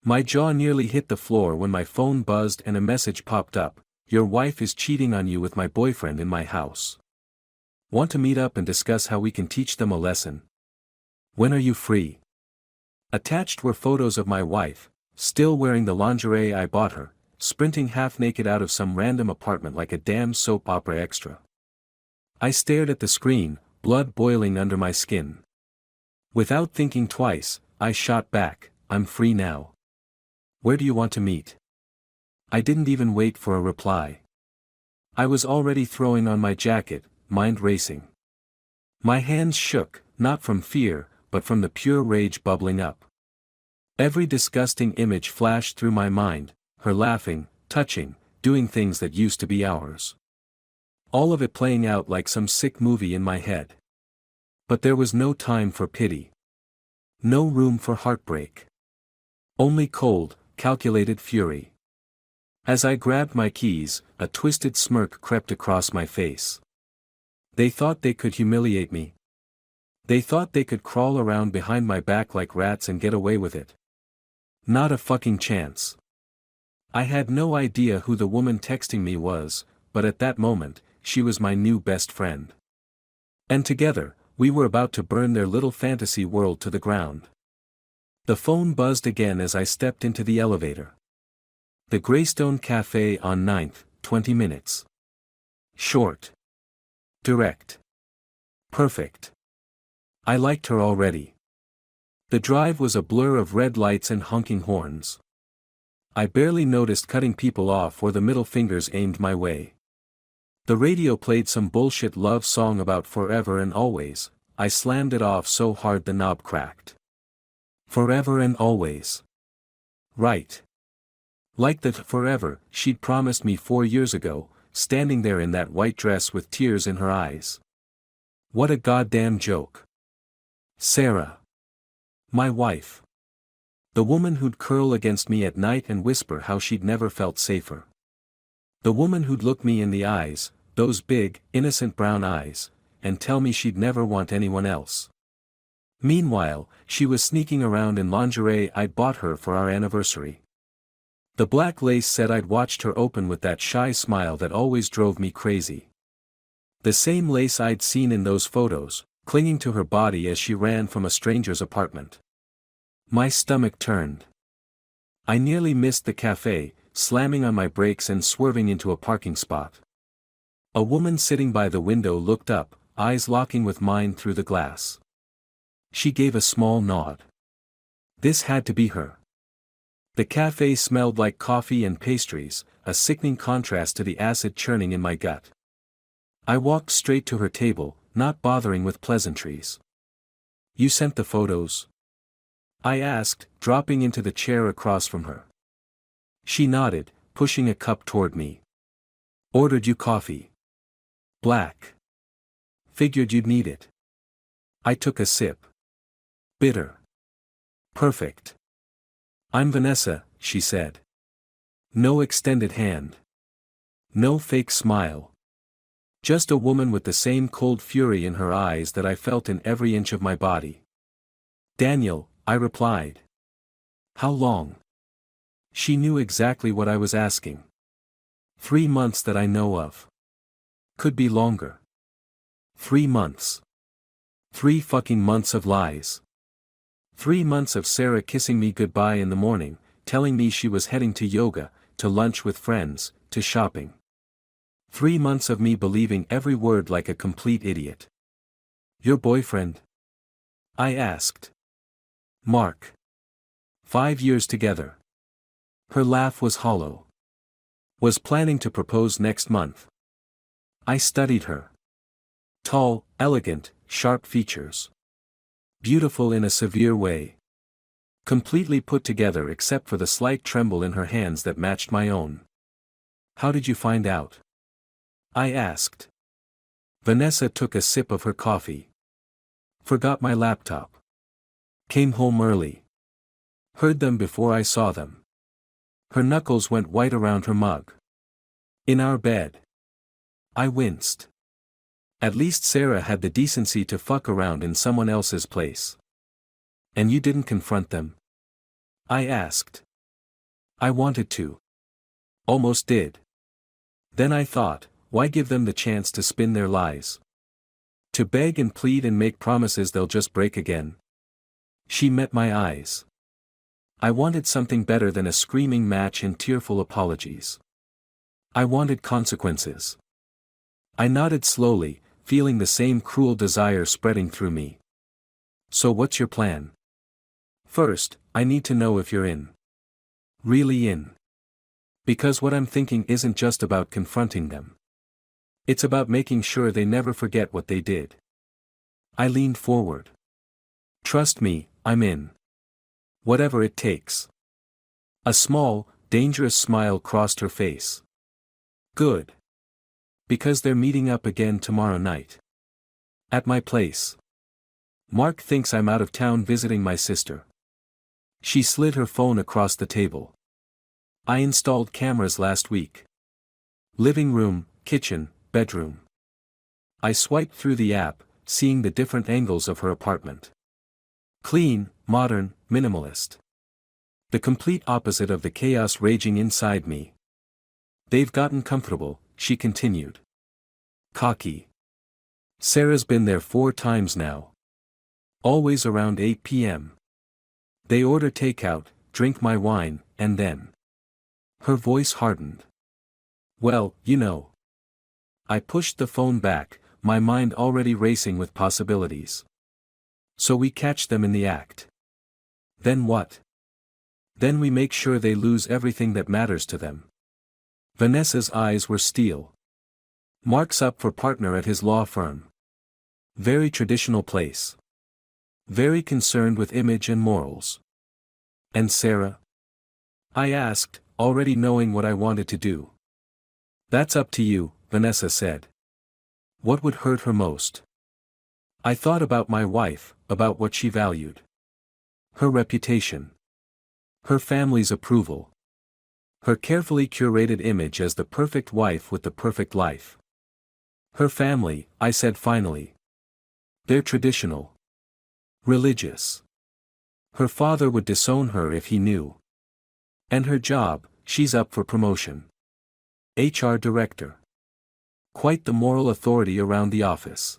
My jaw nearly hit the floor when my phone buzzed and a message popped up. Your wife is cheating on you with my boyfriend in my house. Want to meet up and discuss how we can teach them a lesson? When are you free? Attached were photos of my wife, still wearing the lingerie I bought her, sprinting half naked out of some random apartment like a damn soap opera extra. I stared at the screen, blood boiling under my skin. Without thinking twice, I shot back, I'm free now. Where do you want to meet? I didn't even wait for a reply. I was already throwing on my jacket, mind racing. My hands shook, not from fear, but from the pure rage bubbling up. Every disgusting image flashed through my mind, her laughing, touching, doing things that used to be ours. All of it playing out like some sick movie in my head. But there was no time for pity. No room for heartbreak. Only cold, calculated fury. As I grabbed my keys, a twisted smirk crept across my face. They thought they could humiliate me. They thought they could crawl around behind my back like rats and get away with it. Not a fucking chance. I had no idea who the woman texting me was, but at that moment, she was my new best friend. And together, we were about to burn their little fantasy world to the ground. The phone buzzed again as I stepped into the elevator. The Greystone Cafe on 9th, 20 minutes. Short. Direct. Perfect. I liked her already. The drive was a blur of red lights and honking horns. I barely noticed cutting people off or the middle fingers aimed my way. The radio played some bullshit love song about forever and always. I slammed it off so hard the knob cracked. Forever and always. Right. Like the forever she'd promised me 4 years ago, standing there in that white dress with tears in her eyes. What a goddamn joke. Sarah. My wife. The woman who'd curl against me at night and whisper how she'd never felt safer. The woman who'd look me in the eyes, those big, innocent brown eyes, and tell me she'd never want anyone else. Meanwhile, she was sneaking around in lingerie I'd bought her for our anniversary. The black lace said I'd watched her open with that shy smile that always drove me crazy. The same lace I'd seen in those photos, clinging to her body as she ran from a stranger's apartment. My stomach turned. I nearly missed the cafe, slamming on my brakes and swerving into a parking spot. A woman sitting by the window looked up, eyes locking with mine through the glass. She gave a small nod. This had to be her. The cafe smelled like coffee and pastries, a sickening contrast to the acid churning in my gut. I walked straight to her table, not bothering with pleasantries. You sent the photos? I asked, dropping into the chair across from her. She nodded, pushing a cup toward me. Ordered you coffee. Black. Figured you'd need it. I took a sip. Bitter. Perfect. I'm Vanessa, she said. No extended hand. No fake smile. Just a woman with the same cold fury in her eyes that I felt in every inch of my body. Daniel, I replied. How long? She knew exactly what I was asking. 3 months that I know of. Could be longer. 3 months. 3 fucking months of lies. 3 months of Sarah kissing me goodbye in the morning, telling me she was heading to yoga, to lunch with friends, to shopping. 3 months of me believing every word like a complete idiot. Your boyfriend? I asked. Mark. 5 years together. Her laugh was hollow. Was planning to propose next month. I studied her. Tall, elegant, sharp features. Beautiful in a severe way. Completely put together except for the slight tremble in her hands that matched my own. How did you find out? I asked. Vanessa took a sip of her coffee. Forgot my laptop. Came home early. Heard them before I saw them. Her knuckles went white around her mug. In our bed. I winced. At least Sarah had the decency to fuck around in someone else's place. And you didn't confront them? I asked. I wanted to. Almost did. Then I thought, why give them the chance to spin their lies? To beg and plead and make promises they'll just break again. She met my eyes. I wanted something better than a screaming match and tearful apologies. I wanted consequences. I nodded slowly, feeling the same cruel desire spreading through me. So what's your plan? First, I need to know if you're in. Really in. Because what I'm thinking isn't just about confronting them. It's about making sure they never forget what they did. I leaned forward. Trust me, I'm in. Whatever it takes. A small, dangerous smile crossed her face. Good. Because they're meeting up again tomorrow night. At my place. Mark thinks I'm out of town visiting my sister. She slid her phone across the table. I installed cameras last week. Living room, kitchen, bedroom. I swiped through the app, seeing the different angles of her apartment. Clean, modern, minimalist. The complete opposite of the chaos raging inside me. They've gotten comfortable, she continued. Cocky. Sarah's been there 4 times now. Always around 8 p.m. They order takeout, drink my wine, and then. Her voice hardened. Well, you know. I pushed the phone back, my mind already racing with possibilities. So we catch them in the act. Then what? Then we make sure they lose everything that matters to them. Vanessa's eyes were steel. Mark's up for partner at his law firm. Very traditional place. Very concerned with image and morals. And Sarah? I asked, already knowing what I wanted to do. That's up to you, Vanessa said. What would hurt her most? I thought about my wife, about what she valued. Her reputation. Her family's approval. Her carefully curated image as the perfect wife with the perfect life. Her family, I said finally. They're traditional. Religious. Her father would disown her if he knew. And her job, she's up for promotion. HR director. Quite the moral authority around the office.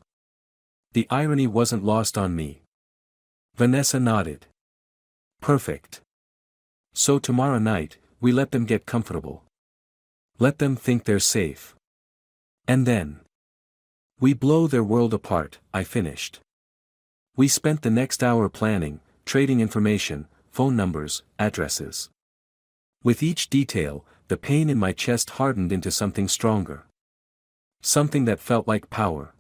The irony wasn't lost on me. Vanessa nodded. Perfect. So tomorrow night, we let them get comfortable. Let them think they're safe. And then. We blow their world apart, I finished. We spent the next hour planning, trading information, phone numbers, addresses. With each detail, the pain in my chest hardened into something stronger. Something that felt like power.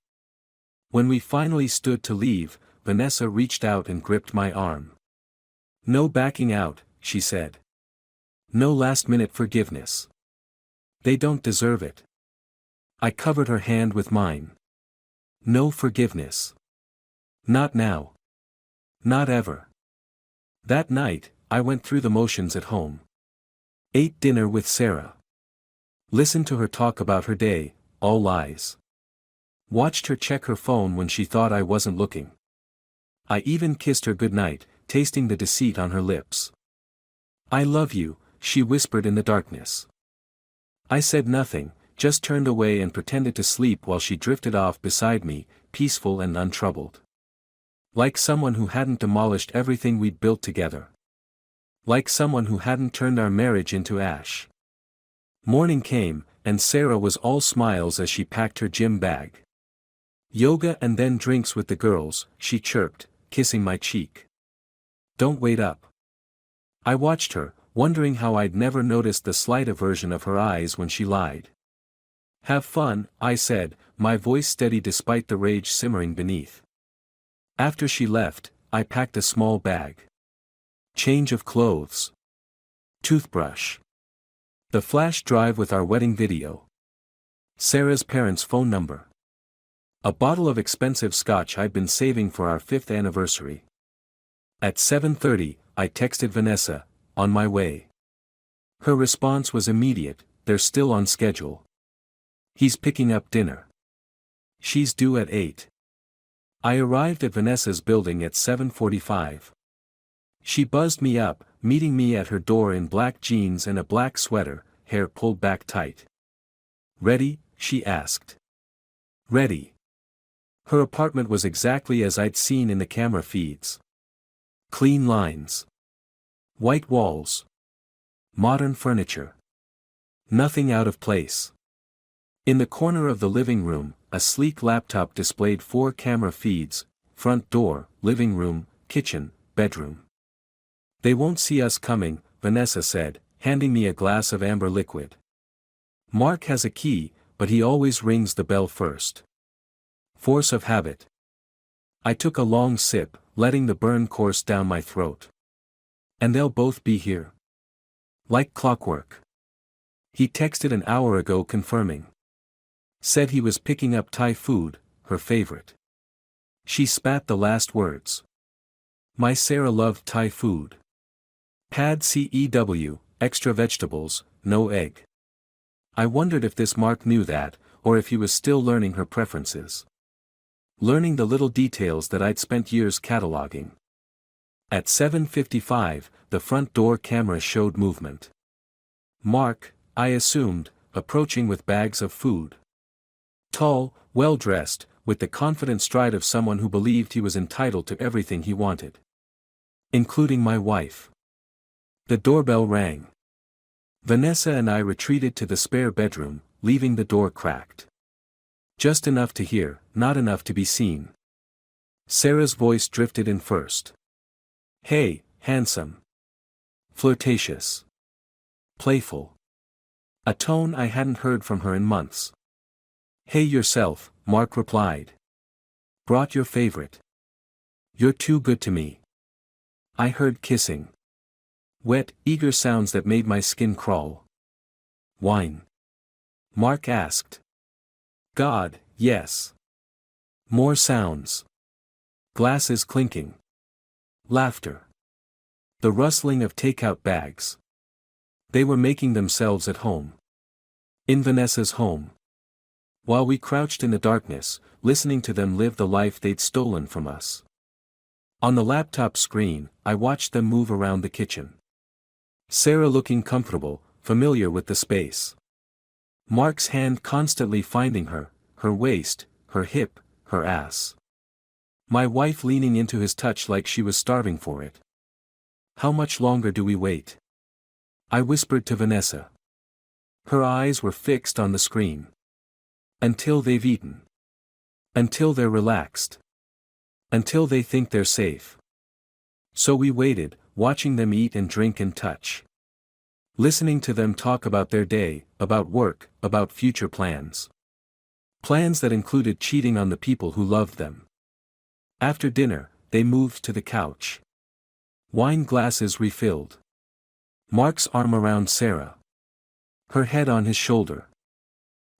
When we finally stood to leave, Vanessa reached out and gripped my arm. No backing out, she said. No last-minute forgiveness. They don't deserve it. I covered her hand with mine. No forgiveness. Not now. Not ever. That night, I went through the motions at home. Ate dinner with Sarah. Listened to her talk about her day, all lies. Watched her check her phone when she thought I wasn't looking. I even kissed her goodnight, tasting the deceit on her lips. I love you, she whispered in the darkness. I said nothing, just turned away and pretended to sleep while she drifted off beside me, peaceful and untroubled. Like someone who hadn't demolished everything we'd built together. Like someone who hadn't turned our marriage into ash. Morning came, and Sarah was all smiles as she packed her gym bag. Yoga and then drinks with the girls, she chirped, kissing my cheek. Don't wait up. I watched her, wondering how I'd never noticed the slight aversion of her eyes when she lied. Have fun, I said, my voice steady despite the rage simmering beneath. After she left, I packed a small bag. Change of clothes. Toothbrush. The flash drive with our wedding video. Sarah's parents' phone number. A bottle of expensive scotch I'd been saving for our 5th anniversary. At 7:30, I texted Vanessa, on my way. Her response was immediate, they're still on schedule. He's picking up dinner. She's due at 8. I arrived at Vanessa's building at 7:45. She buzzed me up, meeting me at her door in black jeans and a black sweater, hair pulled back tight. "Ready?" she asked. "Ready." Her apartment was exactly as I'd seen in the camera feeds. Clean lines. White walls. Modern furniture. Nothing out of place. In the corner of the living room, a sleek laptop displayed 4 camera feeds: front door, living room, kitchen, bedroom. "They won't see us coming," Vanessa said, handing me a glass of amber liquid. "Mark has a key, but he always rings the bell first. Force of habit." I took a long sip, letting the burn course down my throat. "And they'll both be here." "Like clockwork." "He texted an hour ago confirming. Said he was picking up Thai food, her favorite." She spat the last words. My Sarah loved Thai food. Pad CEW, extra vegetables, no egg. I wondered if this Mark knew that, or if he was still learning her preferences. Learning the little details that I'd spent years cataloging. At 7:55, the front door camera showed movement. Mark, I assumed, approaching with bags of food. Tall, well-dressed, with the confident stride of someone who believed he was entitled to everything he wanted. Including my wife. The doorbell rang. Vanessa and I retreated to the spare bedroom, leaving the door cracked. Just enough to hear, not enough to be seen. Sarah's voice drifted in first. "Hey, handsome." Flirtatious. Playful. A tone I hadn't heard from her in months. "Hey yourself," Mark replied. "Brought your favorite." "You're too good to me." I heard kissing. Wet, eager sounds that made my skin crawl. "Wine?" Mark asked. "God, yes." More sounds. Glasses clinking. Laughter. The rustling of takeout bags. They were making themselves at home. In Vanessa's home. While we crouched in the darkness, listening to them live the life they'd stolen from us. On the laptop screen, I watched them move around the kitchen. Sarah looking comfortable, familiar with the space. Mark's hand constantly finding her, her waist, her hip, her ass. My wife leaning into his touch like she was starving for it. "How much longer do we wait?" I whispered to Vanessa. Her eyes were fixed on the screen. "Until they've eaten. Until they're relaxed. Until they think they're safe." So we waited, watching them eat and drink and touch. Listening to them talk about their day, about work, about future plans. Plans that included cheating on the people who loved them. After dinner, they moved to the couch. Wine glasses refilled. Mark's arm around Sarah. Her head on his shoulder.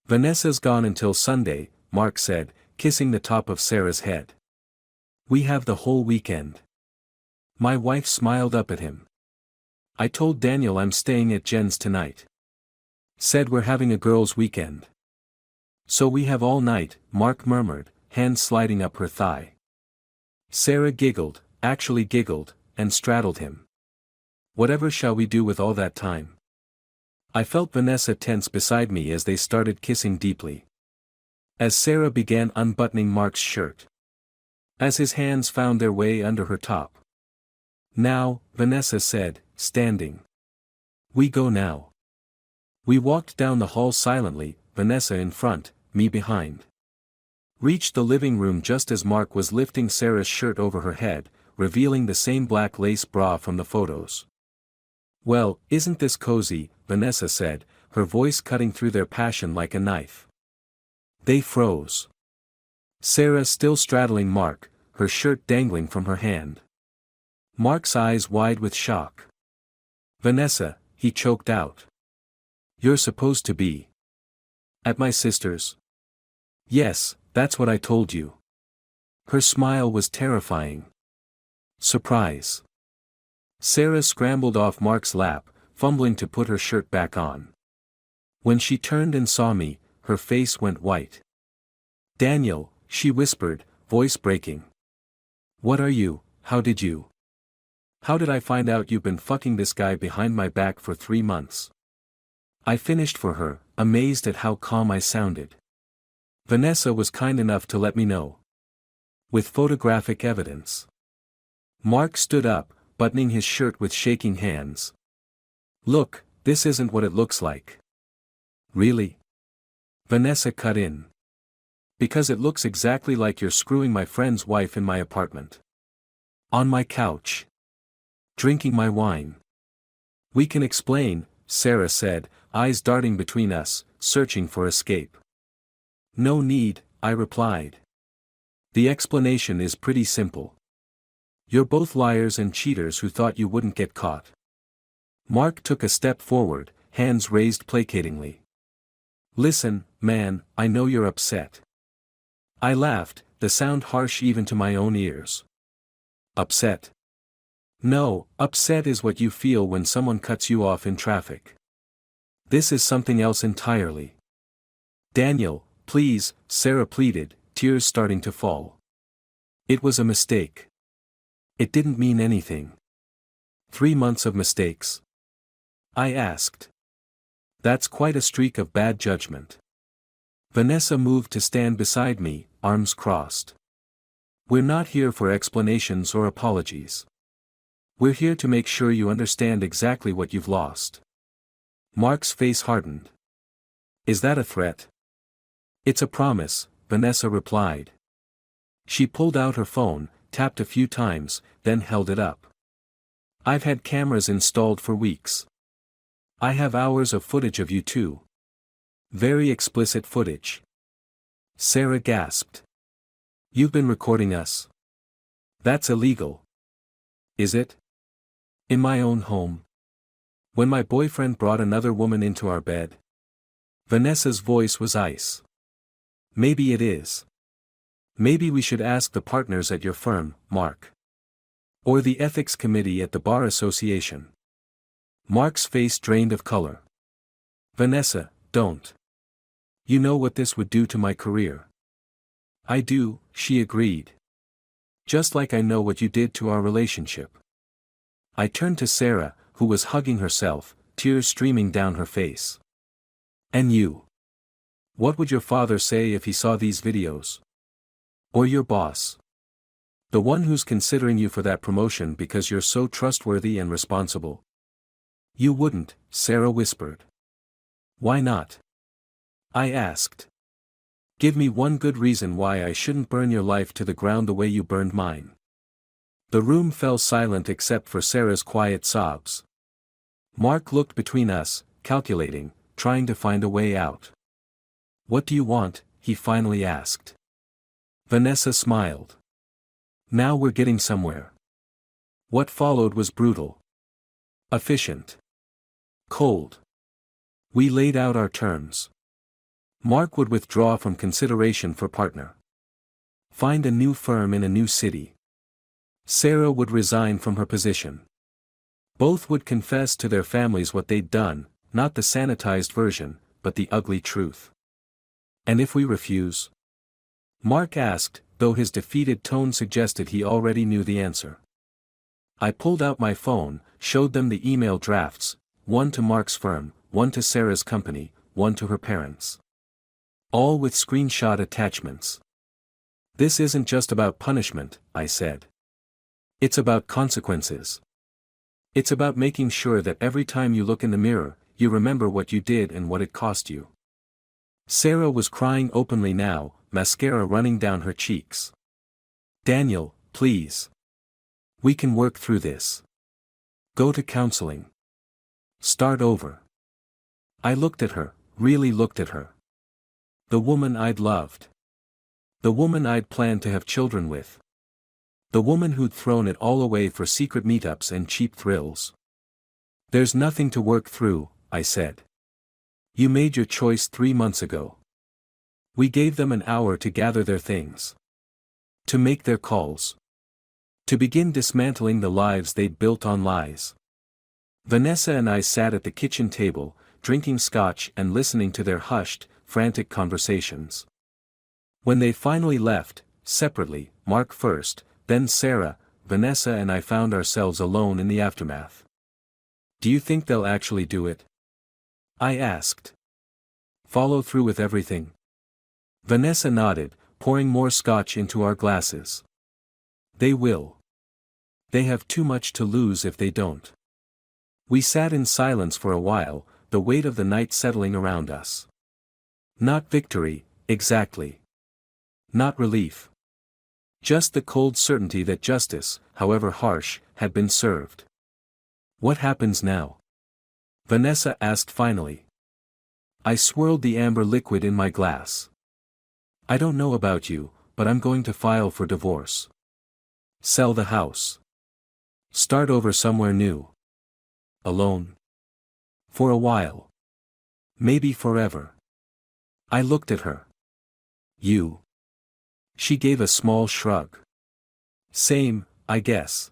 "Vanessa's gone until Sunday," Mark said, kissing the top of Sarah's head. "We have the whole weekend." My wife smiled up at him. "I told Daniel I'm staying at Jen's tonight. Said we're having a girls' weekend." "So we have all night," Mark murmured, hands sliding up her thigh. Sarah giggled, actually giggled, and straddled him. "Whatever shall we do with all that time?" I felt Vanessa tense beside me as they started kissing deeply. As Sarah began unbuttoning Mark's shirt. As his hands found their way under her top. "Now," Vanessa said, standing. "We go now." We walked down the hall silently, Vanessa in front, me behind. Reached the living room just as Mark was lifting Sarah's shirt over her head, revealing the same black lace bra from the photos. "Well, isn't this cozy?" Vanessa said, her voice cutting through their passion like a knife. They froze. Sarah still straddling Mark, her shirt dangling from her hand. Mark's eyes wide with shock. "Vanessa," he choked out. "You're supposed to be at my sister's." "Yes, that's what I told you." Her smile was terrifying. Surprise. Sarah scrambled off Mark's lap, fumbling to put her shirt back on. When she turned and saw me, her face went white. "Daniel," she whispered, voice breaking. "What are you, how did you?" How did I find out you've been fucking this guy behind my back for 3 months? I finished for her, amazed at how calm I sounded. Vanessa was kind enough to let me know. With photographic evidence. Mark stood up, buttoning his shirt with shaking hands. Look, this isn't what it looks like. Really? Vanessa cut in. Because it looks exactly like you're screwing my friend's wife in my apartment. On my couch. Drinking my wine. We can explain, Sarah said, eyes darting between us, searching for escape. No need, I replied. The explanation is pretty simple. You're both liars and cheaters who thought you wouldn't get caught. Mark took a step forward, hands raised placatingly. Listen, man, I know you're upset. I laughed, the sound harsh even to my own ears. Upset? No, upset is what you feel when someone cuts you off in traffic. This is something else entirely. Daniel, please, Sarah pleaded, tears starting to fall. It was a mistake. It didn't mean anything. 3 months of mistakes? I asked. That's quite a streak of bad judgment. Vanessa moved to stand beside me, arms crossed. We're not here for explanations or apologies. We're here to make sure you understand exactly what you've lost. Mark's face hardened. Is that a threat? It's a promise, Vanessa replied. She pulled out her phone, tapped a few times, then held it up. I've had cameras installed for weeks. I have hours of footage of you too. Very explicit footage. Sarah gasped. You've been recording us? That's illegal. Is it? In my own home? When my boyfriend brought another woman into our bed? Vanessa's voice was ice. Maybe it is. Maybe we should ask the partners at your firm, Mark. Or the ethics committee at the Bar Association. Mark's face drained of color. Vanessa, don't. You know what this would do to my career. I do, she agreed. Just like I know what you did to our relationship. I turned to Sarah, who was hugging herself, tears streaming down her face. And you? What would your father say if he saw these videos? Or your boss? The one who's considering you for that promotion because you're so trustworthy and responsible? You wouldn't, Sarah whispered. Why not? I asked. Give me one good reason why I shouldn't burn your life to the ground the way you burned mine. The room fell silent except for Sarah's quiet sobs. Mark looked between us, calculating, trying to find a way out. What do you want? He finally asked. Vanessa smiled. Now we're getting somewhere. What followed was brutal. Efficient. Cold. We laid out our terms. Mark would withdraw from consideration for partner. Find a new firm in a new city. Sarah would resign from her position. Both would confess to their families what they'd done, not the sanitized version, but the ugly truth. And if we refuse? Mark asked, though his defeated tone suggested he already knew the answer. I pulled out my phone, showed them the email drafts, one to Mark's firm, one to Sarah's company, one to her parents. All with screenshot attachments. This isn't just about punishment, I said. It's about consequences. It's about making sure that every time you look in the mirror, you remember what you did and what it cost you. Sarah was crying openly now, mascara running down her cheeks. Daniel, please. We can work through this. Go to counseling. Start over. I looked at her, really looked at her. The woman I'd loved. The woman I'd planned to have children with. The woman who'd thrown it all away for secret meetups and cheap thrills. There's nothing to work through, I said. You made your choice 3 months ago. We gave them an hour to gather their things. To make their calls. To begin dismantling the lives they'd built on lies. Vanessa and I sat at the kitchen table, drinking scotch and listening to their hushed, frantic conversations. When they finally left, separately, Mark first, then Sarah, Vanessa and I found ourselves alone in the aftermath. Do you think they'll actually do it? I asked. Follow through with everything? Vanessa nodded, pouring more scotch into our glasses. They will. They have too much to lose if they don't. We sat in silence for a while, the weight of the night settling around us. Not victory, exactly. Not relief. Just the cold certainty that justice, however harsh, had been served. What happens now? Vanessa asked finally. I swirled the amber liquid in my glass. I don't know about you, but I'm going to file for divorce. Sell the house. Start over somewhere new. Alone. For a while. Maybe forever. I looked at her. You. She gave a small shrug. Same, I guess.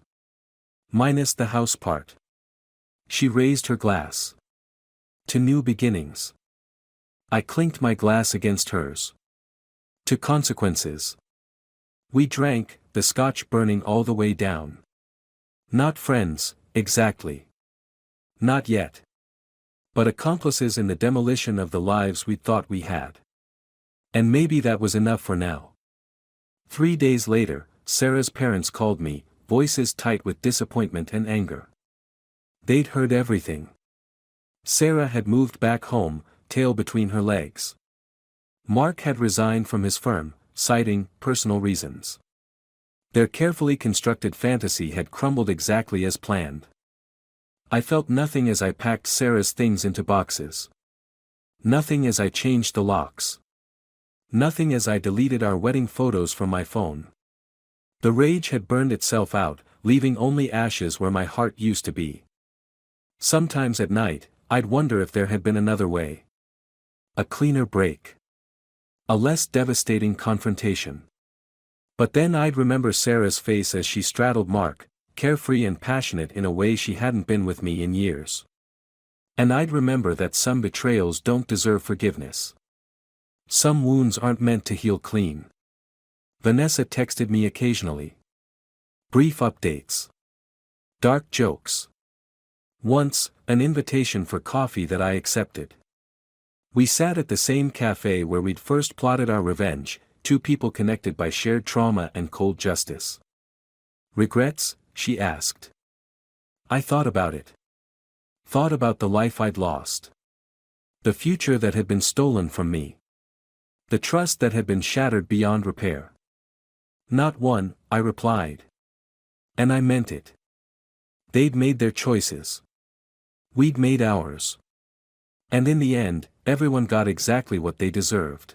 Minus the house part. She raised her glass. To new beginnings. I clinked my glass against hers. To consequences. We drank, the scotch burning all the way down. Not friends, exactly. Not yet. But accomplices in the demolition of the lives we thought we had. And maybe that was enough for now. 3 days later, Sarah's parents called me, voices tight with disappointment and anger. They'd heard everything. Sarah had moved back home, tail between her legs. Mark had resigned from his firm, citing personal reasons. Their carefully constructed fantasy had crumbled exactly as planned. I felt nothing as I packed Sarah's things into boxes. Nothing as I changed the locks. Nothing as I deleted our wedding photos from my phone. The rage had burned itself out, leaving only ashes where my heart used to be. Sometimes at night, I'd wonder if there had been another way. A cleaner break. A less devastating confrontation. But then I'd remember Sarah's face as she straddled Mark, carefree and passionate in a way she hadn't been with me in years. And I'd remember that some betrayals don't deserve forgiveness. Some wounds aren't meant to heal clean. Vanessa texted me occasionally. Brief updates. Dark jokes. Once, an invitation for coffee that I accepted. We sat at the same cafe where we'd first plotted our revenge, two people connected by shared trauma and cold justice. Regrets? She asked. I thought about it. Thought about the life I'd lost. The future that had been stolen from me. The trust that had been shattered beyond repair. Not one, I replied. And I meant it. They'd made their choices. We'd made ours. And in the end, everyone got exactly what they deserved.